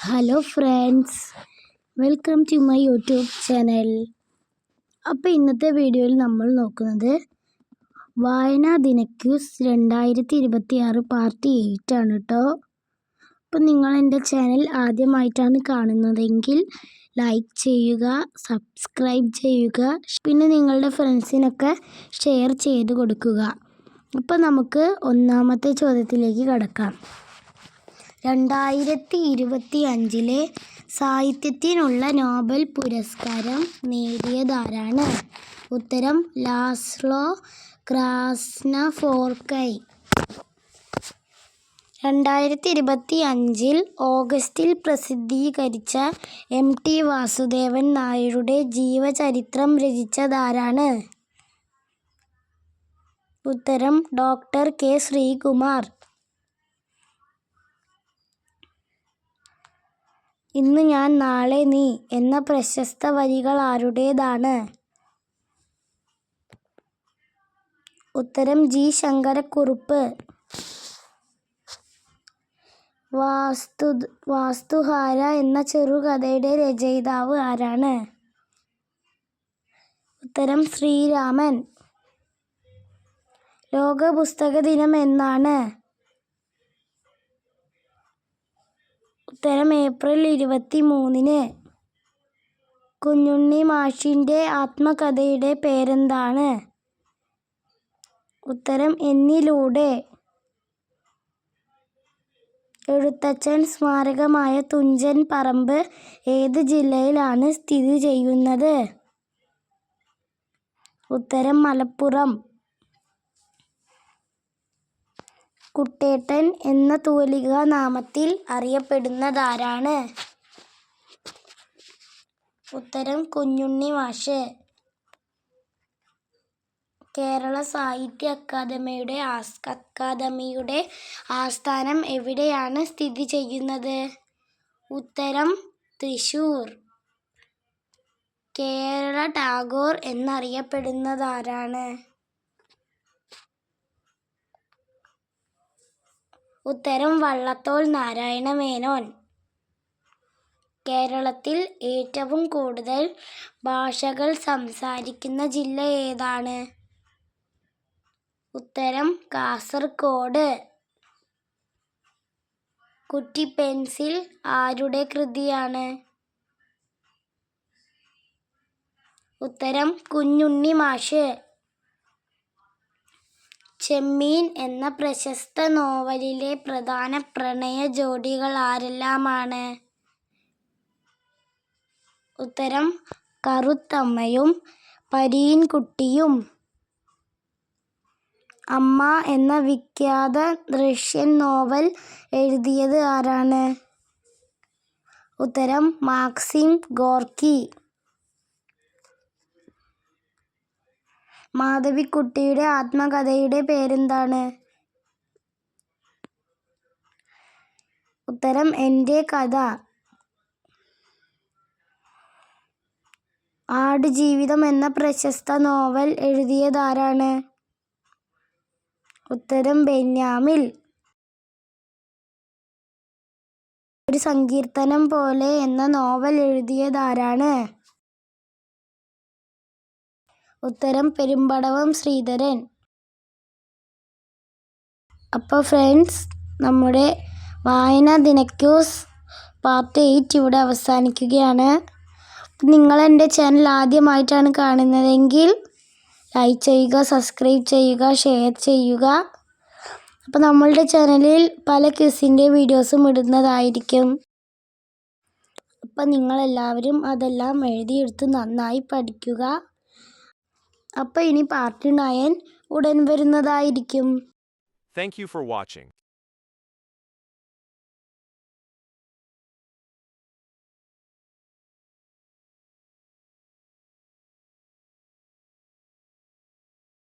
Hello friends, welcome to my YouTube channel. അപ്പോൾ ഇന്നത്തെ വീഡിയോയിൽ നമ്മൾ നോക്കുന്നത് വായനാ ദിനക്യൂസ് 2026 പാർട്ട് 8 ആണ് കേട്ടോ. അപ്പോൾ നിങ്ങൾ എൻ്റെ ചാനൽ ആദ്യമായിട്ടാണ് കാണുന്നതെങ്കിൽ ലൈക്ക് ചെയ്യുക, സബ്സ്ക്രൈബ് ചെയ്യുക, പിന്നെ നിങ്ങളുടെ ഫ്രണ്ട്സിനൊക്കെ ഷെയർ ചെയ്ത് കൊടുക്കുക. അപ്പോൾ നമുക്ക് ഒന്നാമത്തെ ചോദ്യത്തിലേക്ക് കടക്കാം. 2025 സാഹിത്യത്തിനുള്ള നോബൽ പുരസ്കാരം നേടിയതാരാണ്? ഉത്തരം ലാസ്ലോ ക്രാസ്നഫോർകൈ. 2025 ഓഗസ്റ്റിൽ പ്രസിദ്ധീകരിച്ച MT വാസുദേവൻ നായരുടെ ജീവചരിത്രം രചിച്ചതാരാണ്? ഉത്തരം ഡോക്ടർ K. ശ്രീകുമാർ. ഇന്ന് ഞാൻ നാളെ നീ എന്ന പ്രശസ്ത വരികൾ ആരുടേതാണ്? ഉത്തരം G. ശങ്കരക്കുറുപ്പ്. വാസ്തുഹാര എന്ന ചെറുകഥയുടെ രചയിതാവ് ആരാണ്? ഉത്തരം ശ്രീരാമൻ. ലോക പുസ്തക ദിനം എന്നാണ്? ഉത്തരം ഏപ്രിൽ 23. കുഞ്ഞുണ്ണി മാഷിൻ്റെ ആത്മകഥയുടെ പേരെന്താണ്? ഉത്തരം എന്നിലൂടെ. എഴുത്തച്ഛൻ സ്മാരകമായ തുഞ്ചൻ പറമ്പ് ഏത് ജില്ലയിലാണ് സ്ഥിതി ചെയ്യുന്നത്? ഉത്തരം മലപ്പുറം. കുട്ടേട്ടൻ എന്ന തൂലികാ നാമത്തിൽ അറിയപ്പെടുന്നതാരാണ്? ഉത്തരം കുഞ്ഞുണ്ണി മാഷ്. കേരള സാഹിത്യ അക്കാദമിയുടെ ആസ്ഥാനം എവിടെയാണ് സ്ഥിതി ചെയ്യുന്നത്? ഉത്തരം തൃശ്ശൂർ. കേരള ടാഗോർ എന്നറിയപ്പെടുന്നതാരാണ്? ഉത്തരം വള്ളത്തോൾ നാരായണ മേനോൻ. കേരളത്തിൽ ഏറ്റവും കൂടുതൽ ഭാഷകൾ സംസാരിക്കുന്ന ജില്ല ഏതാണ്? ഉത്തരം കാസർഗോഡ്. കുറ്റിപ്പെൻസിൽ ആരുടെ കൃതിയാണ്? ഉത്തരം കുഞ്ഞുണ്ണി മാഷ്. ചെമ്മീൻ എന്ന പ്രശസ്ത നോവലിലെ പ്രധാന പ്രണയ ജോഡികൾ ആരെല്ലാമാണ്? ഉത്തരം കറുത്തമ്മയും പരീൻകുട്ടിയും. അമ്മ എന്ന വിഖ്യാത റഷ്യൻ നോവൽ എഴുതിയത് ആരാണ്? ഉത്തരം മാക്സിം ഗോർക്കി. മാധവിക്കുട്ടിയുടെ ആത്മകഥയുടെ പേരെന്താണ്? ഉത്തരം എൻ്റെ കഥ. ആടുജീവിതം എന്ന പ്രശസ്ത നോവൽ എഴുതിയതാരാണ്? ഉത്തരം ബെന്യാമിൻ. ഒരു സങ്കീർത്തനം പോലെ എന്ന നോവൽ എഴുതിയതാരാണ്? ഉത്തരം പെരുമ്പടവം ശ്രീധരൻ. അപ്പോൾ ഫ്രണ്ട്സ്, നമ്മുടെ വായനാ ദിനക്യൂസ് പാർട്ട് 8 ഇവിടെ അവസാനിക്കുകയാണ്. നിങ്ങൾ എൻ്റെ ചാനൽ ആദ്യമായിട്ടാണ് കാണുന്നതെങ്കിൽ ലൈക്ക് ചെയ്യുക, സബ്സ്ക്രൈബ് ചെയ്യുക, ഷെയർ ചെയ്യുക. അപ്പോൾ നമ്മളുടെ ചാനലിൽ പല ക്വിസിൻ്റെ വീഡിയോസും ഇടുന്നതായിരിക്കും. അപ്പോൾ നിങ്ങളെല്ലാവരും അതെല്ലാം എഴുതിയെടുത്ത് നന്നായി പഠിക്കുക. അപ്പോൾ ഇനി പാർട്ട് 9 ഉടൻ വരുന്നതായിരിക്കും. Thank you for watching.